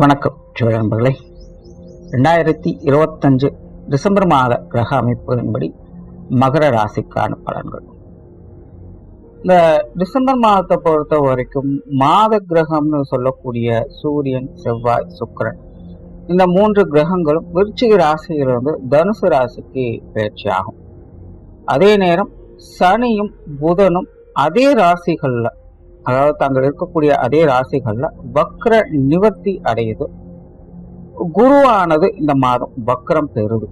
வணக்கம் ஜோதி நண்பர்களே. 2025 டிசம்பர் மாத கிரக அமைப்புகளின்படி மகர ராசிக்கான பலன்கள். இந்த டிசம்பர் மாதத்தை பொறுத்த வரைக்கும் மாத கிரகம்னு சொல்லக்கூடிய சூரியன், செவ்வாய், சுக்கிரன் இந்த 3 கிரகங்களும் விருச்சிக ராசியிலிருந்து தனுசு ராசிக்கு பயிற்சி ஆகும். அதே நேரம் சனியும் புதனும் அதே ராசிகள்ல, அதாவது தாங்கள் இருக்கக்கூடிய அதே ராசிகள்ல வக்ர நிவர்த்தி அடையுது. குருவானது இந்த மாதம் வக்ரம் பெறுது.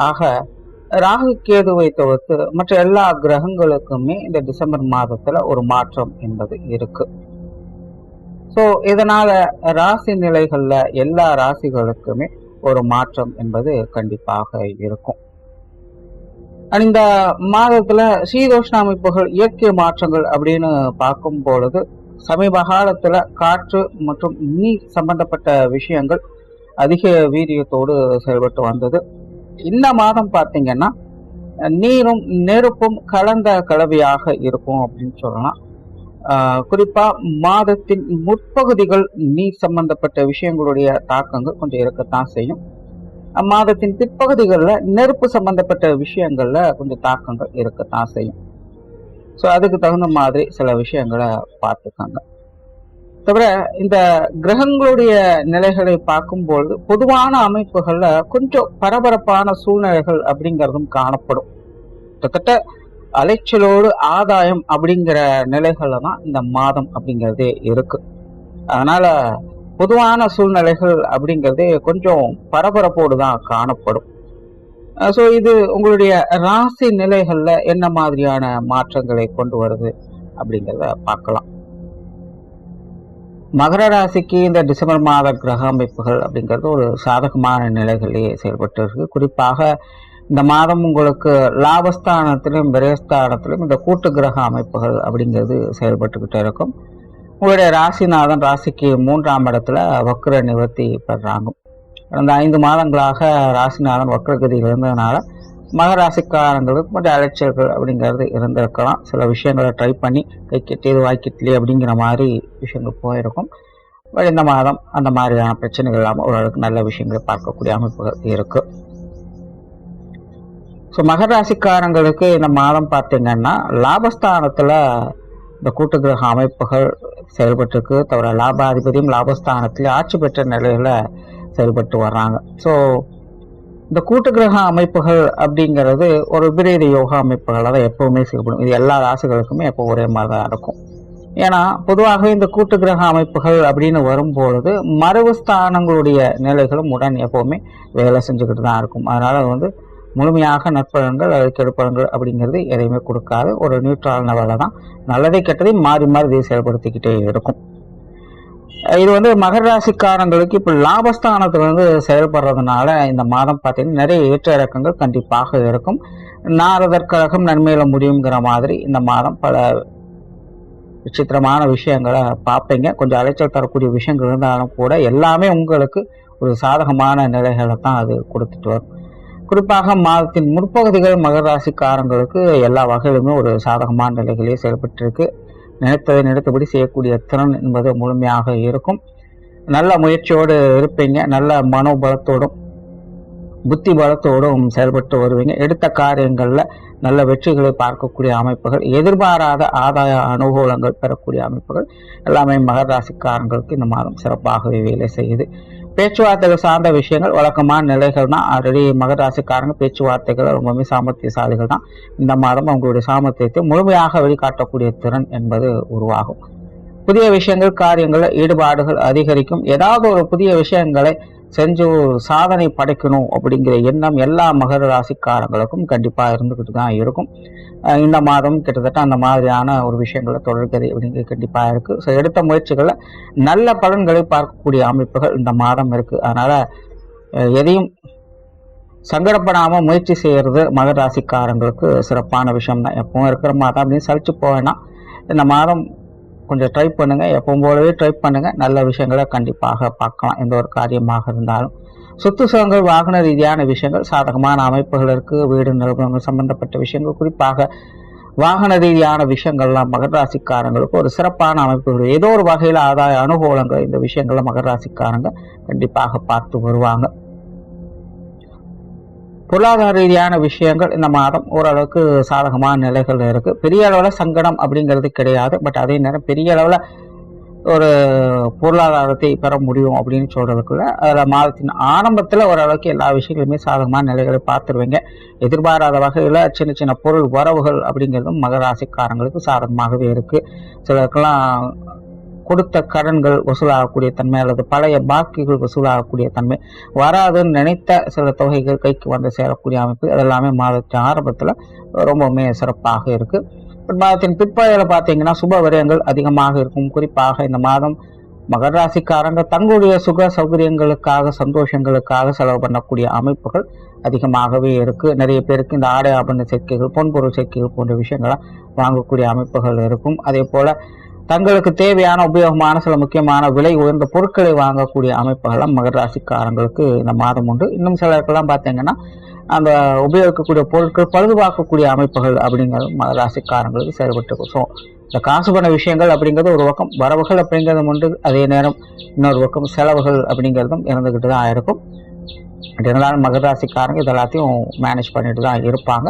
ஆக ராகு கேதுவை தவிர்த்து மற்ற எல்லா கிரகங்களுக்குமே இந்த டிசம்பர் மாதத்துல ஒரு மாற்றம் என்பது இருக்கு. சோ இதனால ராசி நிலைகள்ல எல்லா ராசிகளுக்குமே ஒரு மாற்றம் என்பது கண்டிப்பாக இருக்கும். இந்த மாதத்துல சீதோஷ்ண அமைப்புகள், இயற்கை மாற்றங்கள் அப்படின்னு பார்க்கும் பொழுது சமீப காலத்துல காற்று மற்றும் நீர் சம்பந்தப்பட்ட விஷயங்கள் அதிக வீரியத்தோடு செயல்பட்டு வந்தது. இந்த மாதம் பார்த்தீங்கன்னா நீரும் நெருப்பும் கலந்த கலவையாக இருக்கும் அப்படின்னு சொல்லலாம். குறிப்பா மாதத்தின் முற்பகுதிகள் நீர் சம்பந்தப்பட்ட விஷயங்களுடைய தாக்கங்கள் கொஞ்சம் இருக்கத்தான் செய்யும். மாதத்தின் பிற்பகுதிகளில் நெருப்பு சம்பந்தப்பட்ட விஷயங்கள்ல கொஞ்சம் தாக்கங்கள் இருக்கத்தான் செய்யும். ஸோ அதுக்கு தகுந்த மாதிரி சில விஷயங்களை பார்த்துக்காங்க. தவிர இந்த கிரகங்களுடைய நிலைகளை பார்க்கும்பொழுது பொதுவான அமைப்புகள்ல கொஞ்சம் பரபரப்பான சூழ்நிலைகள் அப்படிங்கிறதும் காணப்படும். கிட்டத்தட்ட அலைச்சலோடு ஆதாயம் அப்படிங்கிற நிலைகள்ல தான் இந்த மாதம் அப்படிங்கிறதே இருக்கு. அதனால பொதுவான சூழ்நிலைகள் அப்படிங்கிறது கொஞ்சம் பரபரப்போடு தான் காணப்படும். ஸோ இது உங்களுடைய ராசி நிலைகள்ல என்ன மாதிரியான மாற்றங்களை கொண்டு வருது அப்படிங்கிறத பார்க்கலாம். மகர ராசிக்கு இந்த டிசம்பர் மாத கிரக அமைப்புகள் அப்படிங்கிறது ஒரு சாதகமான நிலைகளிலேயே செயல்பட்டு இருக்கு. குறிப்பாக இந்த மாதம் உங்களுக்கு லாபஸ்தானத்திலும் விரயஸ்தானத்திலும் இந்த கூட்டு கிரக அமைப்புகள் அப்படிங்கிறது செயல்பட்டுக்கிட்டே இருக்கும். உங்களுடைய ராசிநாதன் ராசிக்கு 3ஆம் இடத்துல வக்ர நிவர்த்தி பெறாங்க. கடந்த 5 மாதங்களாக ராசிநாதன் வக்ரகதியில் இருந்ததுனால மகர ராசிக்காரங்களுக்கு கொஞ்சம் அலைச்சல்கள் அப்படிங்கிறது இருந்திருக்கலாம். சில விஷயங்களை ட்ரை பண்ணி கை கெட்டியது வாய்க்கிட்டலே அப்படிங்கிற மாதிரி விஷயங்கள் போயிருக்கும். இந்த மாதம் அந்த மாதிரியான பிரச்சனைகள் இல்லாமல் ஓரளவுக்கு நல்ல விஷயங்களை பார்க்கக்கூடிய அமைப்புகள் இருக்கு. ஸோ மகர ராசிக்காரங்களுக்கு இந்த மாதம் பார்த்தீங்கன்னா லாபஸ்தானத்துல இந்த கூட்டு கிரக அமைப்புகள் செயல்பட்டுருக்கு. தவிர லாபாதிபதியும் லாபஸ்தானத்திலே ஆட்சி பெற்ற நிலையில செயல்பட்டு வர்றாங்க. ஸோ இந்த கூட்டு கிரக அமைப்புகள் அப்படிங்கிறது ஒரு விபரீத யோகா அமைப்புகளாக தான் எப்பவுமே செயல்படும். இது எல்லா ராசிகளுக்குமே எப்போ ஒரே மாதிரி தான் இருக்கும். ஏன்னா பொதுவாக இந்த கூட்டு கிரக அமைப்புகள் அப்படின்னு வரும்பொழுது மறைவு ஸ்தானங்களுடைய நிலைகளும் உடன் எப்பவுமே வேலை செஞ்சுக்கிட்டு தான் இருக்கும். அதனால முழுமையாக நற்பலன்கள் கெடுப்பலன்கள் அப்படிங்கிறது எதையுமே கொடுக்காது. ஒரு நியூட்ரல் லெவல தான் நல்லதை கெட்டதை மாறி மாறி இதை செயல்படுத்திக்கிட்டே இருக்கும். இது மகர ராசிக்காரங்களுக்கு இப்போ லாபஸ்தானத்துல செயல்படுறதுனால இந்த மாதம் பார்த்தீங்கன்னா நிறைய ஏற்ற இறக்கங்கள் கண்டிப்பாக இருக்கும். நாரதற்கழகம் நன்மையில முடியுங்கிற மாதிரி இந்த மாதம் பல விசித்திரமான விஷயங்களை பார்ப்பீங்க. கொஞ்சம் அலைச்சல் தரக்கூடிய விஷயங்கள் இருந்தாலும் கூட எல்லாமே உங்களுக்கு ஒரு சாதகமான நிலைகளை தான் அது கொடுத்துட்டு வரும். குறிப்பாக மாதத்தின் முற்பகுதிகள் மகர ராசிக்காரங்களுக்கு எல்லா வகையிலுமே ஒரு சாதகமான நிலைகளே செயல்பட்டிருக்கு. நினைத்ததை நினைத்தபடி செய்யக்கூடிய திறன் என்பது முழுமையாக இருக்கும். நல்ல முயற்சியோடு இருப்பீங்க. நல்ல மனோபலத்தோடும் புத்தி பலத்தோடும் செயல்பட்டு வருவீங்க. எடுத்த காரியங்கள்ல நல்ல வெற்றிகளை பார்க்கக்கூடிய அமைப்புகள், எதிர்பாராத ஆதாய அனுகூலங்கள் பெறக்கூடிய அமைப்புகள் எல்லாமே மகர ராசிக்காரங்களுக்கு இந்த மாதம் சிறப்பாகவே வேலை செய்யுது. பேச்சுவார்த்தைகள் சார்ந்த விஷயங்கள் வழக்கமான நிலைகள் தான். ஆல்ரெடி மகர ராசிக்காரங்க பேச்சுவார்த்தைகள் ரொம்பவே சாமர்த்தியசாலிகள் தான். இந்த மாதம் அவங்களுடைய சாமர்த்தியத்தை முழுமையாக வெளிக்காட்டக்கூடிய திறன் என்பது உருவாகும். புதிய விஷயங்கள், காரியங்கள், ஈடுபாடுகள் அதிகரிக்கும். ஏதாவது ஒரு புதிய விஷயங்களை செஞ்சு சாதனை படைக்கணும் அப்படிங்கிற எண்ணம் எல்லா மகர ராசிக்காரங்களுக்கும் கண்டிப்பா இருந்துகிட்டு தான் இருக்கும். இந்த மாதம் கிட்டத்தட்ட அந்த மாதிரியான ஒரு விஷயங்களை தொடர்கதை அப்படிங்கிறது கண்டிப்பா இருக்கு. ஸோ எடுத்த முயற்சிகள்ல நல்ல பலன்களை பார்க்கக்கூடிய அமைப்புகள் இந்த மாதம் இருக்கு. அதனால எதையும் சங்கடப்படாம முயற்சி செய்யறது மகர ராசிக்காரங்களுக்கு சிறப்பான விஷயம் தான். எப்பவும் இருக்கிற மாதம் அப்படின்னு சலிச்சு போவேன்னா இந்த மாதம் கொஞ்சம் ட்ரை பண்ணுங்க. எப்பவும் போலவே ட்ரை பண்ணுங்க. நல்ல விஷயங்களை கண்டிப்பாக பார்க்கலாம். எந்த ஒரு காரியமாக இருந்தாலும் சொத்து சுகங்கள், வாகன ரீதியான விஷயங்கள் சாதகமான அமைப்புகள் இருக்கு. வீடு நிறுவனங்கள் சம்பந்தப்பட்ட விஷயங்கள், குறிப்பாக வாகன ரீதியான விஷயங்கள்லாம் மகர ராசிக்காரங்களுக்கு ஒரு சிறப்பான அமைப்புகள், ஏதோ ஒரு வகையில் ஆதாய அனுகூலங்கள், இந்த விஷயங்கள்ல மகர ராசிக்காரங்க கண்டிப்பாக பார்த்து வருவாங்க. பொருளாதார ரீதியான விஷயங்கள் இந்த மாதம் ஓரளவுக்கு சாதகமான நிலைகள் இருக்கு. பெரிய அளவில் சங்கடம் அப்படிங்கிறது கிடையாது. பட் அதே நேரம் பெரிய அளவில் ஒரு பொருளாதாரத்தை பெற முடியும் அப்படின்னு சொல்றதுக்குள்ள அதில் மாதத்தின் ஆரம்பத்தில் ஓரளவுக்கு எல்லா விஷயங்களுமே சாதகமான நிலைகளை பார்த்துருவீங்க. எதிர்பாராத வகையில் சின்ன சின்ன பொருள் வரவுகள் அப்படிங்கிறதும் மகர ராசிக்காரங்களுக்கு சாதகமாகவே இருக்கு. சிலருக்கெல்லாம் கொடுத்த கடன்கள் வசூலாகக்கூடிய தன்மை அல்லது பழைய பாக்கிகள் வசூலாகக்கூடிய தன்மை, வராதுன்னு நினைத்த சில தொகைகள் கைக்கு வந்து சேரக்கூடிய அமைப்பு, அதெல்லாமே மாதத்தின் ஆரம்பத்தில் ரொம்பவுமே சிறப்பாக இருக்கு. மாதத்தின் பிற்பகுதியில் பார்த்தீங்கன்னா சுப விரயங்கள் அதிகமாக இருக்கும். குறிப்பாக இந்த மாதம் மகர ராசிக்காரங்க தங்களுடைய சுக சௌகரியங்களுக்காக சந்தோஷங்களுக்காக செலவு பண்ணக்கூடிய அமைப்புகள் அதிகமாகவே இருக்கு. நிறைய பேருக்கு இந்த ஆடை ஆபரண சேர்க்கைகள், பொன்பொருள் சேர்க்கைகள் போன்ற விஷயங்கள்லாம் வாங்கக்கூடிய அமைப்புகள் இருக்கும். அதே போல தங்களுக்கு தேவையான உபயோகமான சில முக்கியமான விலை உயர்ந்த பொருட்களை வாங்கக்கூடிய அமைப்புகள்லாம் மகர ராசிக்காரங்களுக்கு இந்த மாதம் உண்டு. இன்னும் சிலருக்கெல்லாம் பார்த்தீங்கன்னா அந்த உபயோகிக்கக்கூடிய பொருட்கள் பழுதுபார்க்கக்கூடிய அமைப்புகள் அப்படிங்கிறது மகர ராசிக்காரங்களுக்கு செயல்பட்டு இருக்கும். ஸோ இந்த காசு பண்ண விஷயங்கள் அப்படிங்கிறது ஒரு பக்கம், வரவுகள் அப்படிங்கிறதும் உண்டு, அதே நேரம் இன்னொரு பக்கம் செலவுகள் அப்படிங்கிறதும் இருந்துகிட்டு தான் இருக்கும். இருந்தாலும் மகர ராசிக்காரங்க இது எல்லாத்தையும் மேனேஜ் பண்ணிட்டு தான் இருப்பாங்க.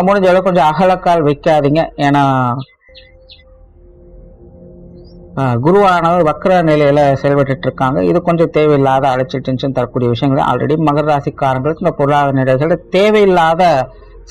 முடிஞ்ச அளவுக்கு கொஞ்சம் அகலக்கால் வைக்காதீங்க. ஏன்னா குருவானவர் வக்ர நிலையில செயல்பட்டு இருக்காங்க. இது கொஞ்சம் தேவையில்லாத அலைச்சல் டென்ஷன் தரக்கூடிய விஷயங்கள். ஆல்ரெடி மகர ராசிக்காரங்களுக்கு இந்த பொருளாதார நிலைகள் தேவையில்லாத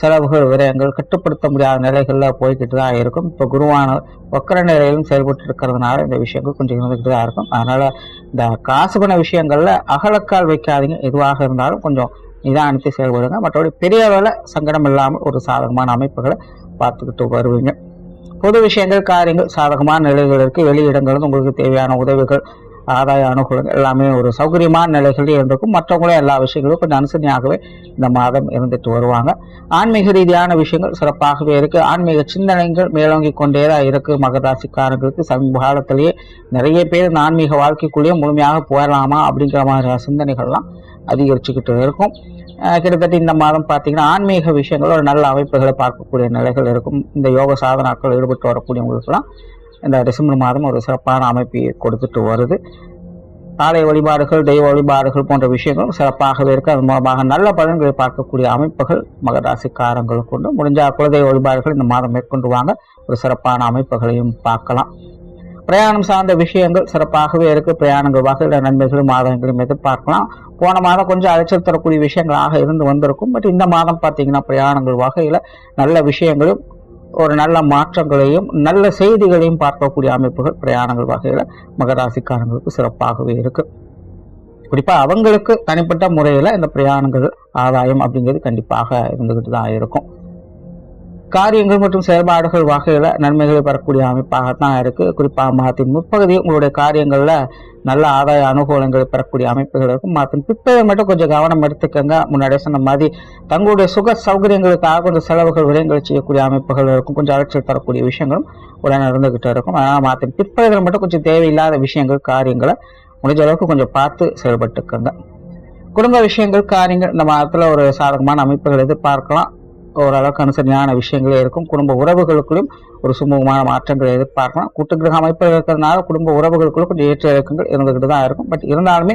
செலவுகள் விரயங்கள் கட்டுப்படுத்த முடியாத நிலைகள்ல போய்கிட்டு தான் இருக்கும். இப்போ குருவானவர் வக்ர நிலையிலும் செயல்பட்டு இருக்கிறதுனால இந்த விஷயங்கள் கொஞ்சம் இருந்துகிட்டு தான் இருக்கும். அதனால இந்த காசு பண்ண விஷயங்கள்ல அகலக்கால் வைக்காதீங்க. எதுவாக இருந்தாலும் கொஞ்சம் நிதானித்து செயல்படுங்க. மற்றபடி பெரிய அளவில் சங்கடம் இல்லாமல் ஒரு சாதகமான அமைப்புகளை பார்த்துக்கிட்டு வருவீங்க. பொது விஷயங்கள், காரியங்கள் சாதகமான நிலைகள் இருக்கு. வெளியிடங்கள் உங்களுக்கு தேவையான உதவிகள், ஆதாய அனுகூலங்கள் எல்லாமே ஒரு சௌகரியமான நிலைகளில் இருந்திருக்கும். மற்றவங்களும் எல்லா விஷயங்களும் கொஞ்சம் அனுசரணையாகவே இந்த மாதம் இருந்துட்டு வருவாங்க. ஆன்மீக ரீதியான விஷயங்கள் சிறப்பாகவே இருக்கு. ஆன்மீக சிந்தனைகள் மேலோங்கி கொண்டே தான் இருக்கு. மகர ராசிக்காரங்களுக்கு சமீப காலத்திலேயே நிறைய பேர் இந்த ஆன்மீக வாழ்க்கைக்குள்ளேயே முழுமையாக போயிடலாமா அப்படிங்கிற மாதிரி சிந்தனைகள்லாம் அதிகரிச்சுக்கிட்டு இருக்கும். கிட்டத்தட்ட இந்த மாதம் பார்த்தீங்கன்னா ஆன்மீக விஷயங்கள் ஒரு நல்ல அமைப்புகளை பார்க்கக்கூடிய நிலைகள் இருக்கும். இந்த யோக சாதனாக்கள் ஈடுபட்டு வரக்கூடியவங்களுக்கெல்லாம் இந்த டிசம்பர் மாதம் ஒரு சிறப்பான அமைப்பை கொடுத்துட்டு வருது. ஆலய வழிபாடுகள், தெய்வ வழிபாடுகள் போன்ற விஷயங்களும் சிறப்பாகவே இருக்கு. அது மூலமாக நல்ல பலன்களை பார்க்கக்கூடிய அமைப்புகள் மகர ராசிக்காரங்களுக்கு உண்டு. முடிஞ்ச குலதெய்வ வழிபாடுகள் இந்த மாதம் மேற்கொண்டு வாங்க, ஒரு சிறப்பான அமைப்புகளையும் பார்க்கலாம். பிரயாணம் சார்ந்த விஷயங்கள் சிறப்பாகவே இருக்கு. பிரயாணங்கள் வகையில் நன்மைகளும் ஆதாயங்களையும் எதிர்பார்க்கலாம். போன மாதம் கொஞ்சம் அலைச்சல் தரக்கூடிய விஷயங்களாக இருந்து வந்திருக்கும். பட் இந்த மாதம் பார்த்தீங்கன்னா பிரயாணங்கள் வகையில் நல்ல விஷயங்களும் ஒரு நல்ல மாற்றங்களையும் நல்ல செய்திகளையும் பார்க்கக்கூடிய அமைப்புகள் பிரயாணங்கள் வகையில் மகராசிக்காரங்களுக்கு சிறப்பாகவே இருக்கு. குறிப்பா அவங்களுக்கு தனிப்பட்ட முறையில் இந்த பிரயாணங்கள் ஆதாயம் அப்படிங்கிறது கண்டிப்பாக இருந்துகிட்டு தான் இருக்கும். காரியங்கள் மற்றும் செயல்பாடுகள் வகையில் நன்மைகளை பெறக்கூடிய அமைப்பாகத்தான் இருக்கு. குறிப்பாக மாதத்தின் முற்பகுதி உங்களுடைய காரியங்கள்ல நல்ல ஆதாய அனுகூலங்களை பெறக்கூடிய அமைப்புகள் இருக்கும். மாதத்தின் பிற்பகுதியை மட்டும் கொஞ்சம் கவனம் எடுத்துக்கங்க. முன்னாடியே சொன்ன மாதிரி தங்களுடைய சுக சௌகரியங்களுக்காக கொஞ்சம் செலவுகள் விரயங்களை செய்யக்கூடிய அமைப்புகள் இருக்கும். கொஞ்சம் அலட்சியம் தரக்கூடிய விஷயங்களும் உடனே இருந்துகிட்டு இருக்கும். அதனால் மாதத்தின் பிற்பகுதியில் மட்டும் கொஞ்சம் தேவையில்லாத விஷயங்கள், காரியங்களை முடிஞ்ச அளவுக்கு கொஞ்சம் பார்த்து செயல்பட்டுக்கங்க. குடும்ப விஷயங்கள், காரியங்கள் இந்த மாதத்துல ஒரு சாதகமான அமைப்புகள் எதிர்பார்க்கலாம். ஓரளவுக்கு அனுசரணையான விஷயங்களே இருக்கும். குடும்ப உறவுகளுக்குள்ளும் ஒரு சுமூகமான மாற்றங்களை எதிர்பார்க்கலாம். கூட்டு கிரக அமைப்பு இருக்கிறதுனால குடும்ப உறவுகளுக்குள்ள கொஞ்சம் ஏற்ற இறக்கங்கள் இருந்துகிட்டு தான் இருக்கும். பட் இருந்தாலுமே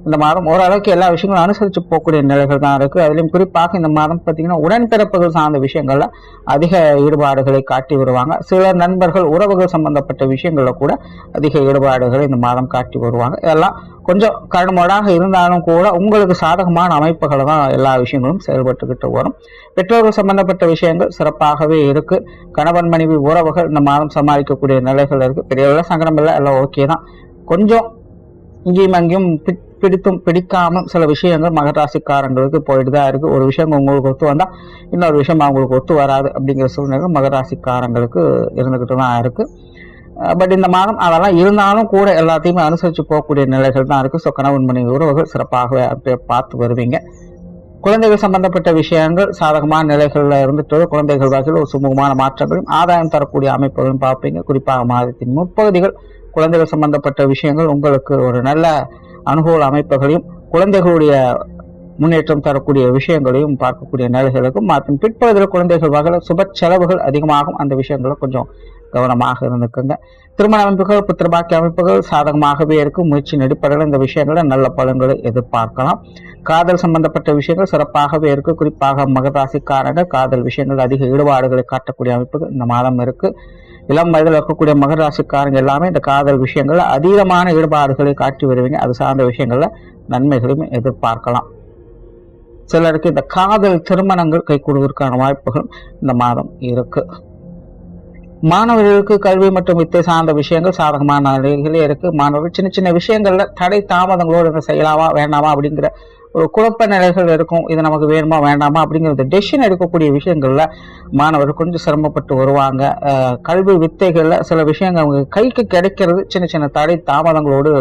இந்த மாதம் ஓரளவுக்கு எல்லா விஷயங்களும் அனுசரித்து போகக்கூடிய நிலைகள் தான் இருக்கு. அதுலயும் குறிப்பாக இந்த மாதம் பார்த்தீங்கன்னா உடன்பிறப்புகள் சார்ந்த விஷயங்கள்ல அதிக ஈடுபாடுகளை காட்டி வருவாங்க. சில நண்பர்கள், உறவுகள் சம்பந்தப்பட்ட விஷயங்கள்ல கூட அதிக ஈடுபாடுகளை இந்த மாதம் காட்டி வருவாங்க. இதெல்லாம் கொஞ்சம் கடுமையாக இருந்தாலும் கூட உங்களுக்கு சாதகமான அமைப்புகளை தான் எல்லா விஷயங்களும் செயல்பட்டுக்கிட்டு வரும். பெற்றோர்கள் சம்பந்தப்பட்ட விஷயங்கள் சிறப்பாகவே இருக்கு. கணவன் மனைவி உறவுகள் இந்த மாதம் சமாளிக்கக்கூடிய நிலைகள் இருக்கு. பெரிய சங்கடம் இல்லை, எல்லாம் ஓகே தான். கொஞ்சம் இங்கேயும் அங்கேயும் பிடித்தும் பிடிக்காம சில விஷயங்கள் மகர ராசிக்காரங்களுக்கு போயிட்டு தான் இருக்கு. ஒரு விஷயம் உங்களுக்கு ஒத்து வந்தா இன்னொரு விஷயம் அவங்களுக்கு ஒத்து வராது அப்படிங்கிற சூழ்நிலை மகர ராசிக்காரங்களுக்கு இருந்துகிட்டு தான் இருக்கு. பட் இந்த மாதம் அதெல்லாம் இருந்தாலும் கூட எல்லாத்தையுமே அனுசரித்து போகக்கூடிய நிலைகள் தான் இருக்கு. ஸோ கணவன் மனைவி உறவுகள் சிறப்பாகவே பார்த்து வருவீங்க. குழந்தைகள் சம்பந்தப்பட்ட விஷயங்கள் சாதகமான நிலைகள்ல இருந்துட்டு குழந்தைகள் வகையில் ஒரு சுமூகமான மாற்றங்களும் ஆதாயம் தரக்கூடிய அமைப்புகளும் பார்ப்பீங்க. குறிப்பாக மாதத்தின் முற்பகுதிகள் குழந்தைகள் சம்பந்தப்பட்ட விஷயங்கள் உங்களுக்கு ஒரு நல்ல அனுகூல அமைப்புகளையும் குழந்தைகளுடைய முன்னேற்றம் தரக்கூடிய விஷயங்களையும் பார்க்கக்கூடிய நிலைகளுக்கும் மற்றும் பிற்பகுதியில் குழந்தைகள் வகையில் சுப செலவுகள் அதிகமாகும். அந்த விஷயங்களை கொஞ்சம் கவனமாக இருந்துக்குங்க. திருமண அமைப்புகள் புத்திரபாக்கிய அமைப்புகள் சாதகமாகவே இருக்கும். முயற்சியின் அடிப்படையில் இந்த விஷயங்களை நல்ல பலன்களை எதிர்பார்க்கலாம். காதல் சம்பந்தப்பட்ட விஷயங்கள் சிறப்பாகவே இருக்கு. குறிப்பாக மகர ராசிக்காரங்க காதல் விஷயங்கள் அதிக ஈடுபாடுகளை காட்டக்கூடிய அமைப்புகள் இந்த மாதம் இருக்கு. இளம் வயதில் இருக்கக்கூடிய மகர ராசிக்காரங்க எல்லாமே இந்த காதல் விஷயங்கள்ல அதீதமான ஈடுபாடுகளை காட்டி வருவீங்க. அது சார்ந்த விஷயங்கள்ல நன்மைகளையும் எதிர்பார்க்கலாம். சிலருக்கு இந்த காதல் திருமணங்கள் கைகூடுவதற்கான வாய்ப்புகள் இந்த மாதம் இருக்கு. மாணவர்களுக்கு கல்வி மற்றும் வித்தை சார்ந்த விஷயங்கள் சாதகமான நிலைகளே இருக்கு. மாணவர்கள் சின்ன சின்ன விஷயங்கள்ல தடை தாமதங்களோடு செய்யலாமா வேண்டாமா அப்படிங்கிற ஒரு குழப்ப நிலைகள் இருக்கும். இது நமக்கு வேணுமா வேண்டாமா அப்படிங்கிறது டெசிஷன் எடுக்கக்கூடிய விஷயங்கள்ல மாணவர்கள் கொஞ்சம் சிரமப்பட்டு வருவாங்க. கல்வி வித்தைகள்ல சில விஷயங்கள் அவங்க கைக்கு கிடைக்கிறது சின்ன சின்ன தடை தாமதங்களோடு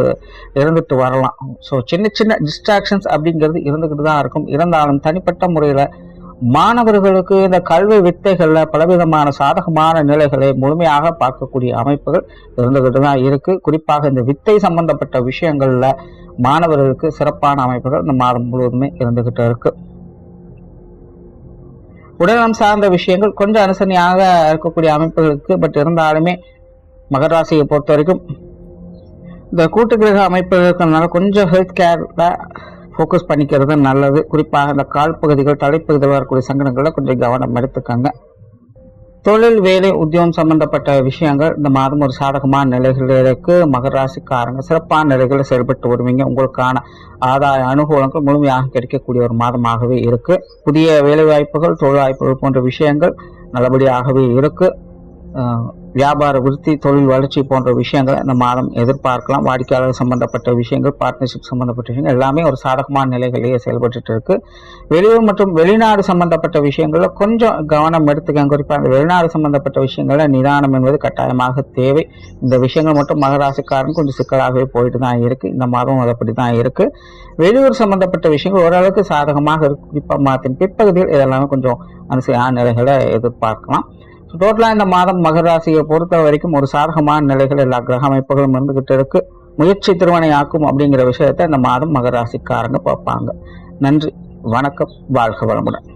இருந்துட்டு வரலாம். ஸோ சின்ன சின்ன டிஸ்ட்ராக்ஷன்ஸ் அப்படிங்கிறது இருந்துகிட்டு தான் இருக்கும். இருந்தாலும் தனிப்பட்ட முறையில மாணவர்களுக்கு இந்த கல்வி வித்தைகள்ல பலவிதமான சாதகமான நிலைகளை முழுமையாக பார்க்கக்கூடிய அமைப்புகள் இருந்துகிட்டு தான் இருக்கு. குறிப்பாக இந்த வித்தை சம்பந்தப்பட்ட விஷயங்கள்ல மாணவர்களுக்கு சிறப்பான அமைப்புகள் இந்த மாதம் முழுவதுமே இருந்துகிட்டு இருக்கு. உடல்நலம் சார்ந்த விஷயங்கள் கொஞ்சம் அனுசரணையாக இருக்கக்கூடிய அமைப்புகளுக்கு. பட் இருந்தாலுமே மகர ராசியை பொறுத்த வரைக்கும் இந்த கூட்டு கிரக அமைப்புகள் இருக்கிறதுனால கொஞ்சம் ஹெல்த் கேர்ல ஃபோக்கஸ் பண்ணிக்கிறது நல்லது. குறிப்பாக இந்த கால் பகுதிகள் தலைப்பகுதியில் வரக்கூடிய சங்கடங்களில் கொஞ்சம் கவனம் எடுத்துக்கங்க. தொழில் வேலை உத்தியோகம் சம்பந்தப்பட்ட விஷயங்கள் இந்த மாதம் ஒரு சாதகமான நிலைகளுக்கு மகர ராசிக்காரங்க சிறப்பான நிலைகளில் செயல்பட்டு வருவீங்க. உங்களுக்கான ஆதாய அனுகூலங்கள் முழுமையாக கிடைக்கக்கூடிய ஒரு மாதமாகவே இருக்கு. புதிய வேலை வாய்ப்புகள் தொழில் வாய்ப்புகள் போன்ற விஷயங்கள் நல்லபடியாகவே இருக்கு. வியாபார விருத்தி தொழில் வளர்ச்சி போன்ற விஷயங்களை இந்த மாதம் எதிர்பார்க்கலாம். வாடிக்கையாளர் சம்பந்தப்பட்ட விஷயங்கள் பார்ட்னர்ஷிப் சம்பந்தப்பட்ட விஷயங்கள் எல்லாமே ஒரு சாதகமான நிலைகளிலேயே செயல்பட்டு இருக்கு. வெளியூர் மற்றும் வெளிநாடு சம்பந்தப்பட்ட விஷயங்கள்ல கொஞ்சம் கவனம் எடுத்துக்கங்க. குறிப்பாக அந்த வெளிநாடு சம்பந்தப்பட்ட விஷயங்கள்ல நிதானம் என்பது கட்டாயமாக தேவை. இந்த விஷயங்கள் மட்டும் மகராசிக்காரன் கொஞ்சம் சிக்கலாகவே போயிட்டு தான் இருக்கு. இந்த மாதம் அது அப்படி தான் இருக்கு. வெளியூர் சம்பந்தப்பட்ட விஷயங்கள் ஓரளவுக்கு சாதகமாக இருக்கு. குறிப்பாக மாதத்தின் பிற்பகுதியில் இதெல்லாமே கொஞ்சம் அனுசரியான நிலைகளை எதிர்பார்க்கலாம். டோட்டலா இந்த மாதம் மகர ராசியை பொறுத்த வரைக்கும் ஒரு சாதகமான நிலைகள் எல்லா கிரக அமைப்புகளும் இருந்துகிட்டு இருக்கு. முயற்சி திருமணையாக்கும் அப்படிங்கிற விஷயத்தை இந்த மாதம் மகர ராசிக்காரங்க பார்ப்பாங்க. நன்றி, வணக்கம், வாழ்க வளமுடன்.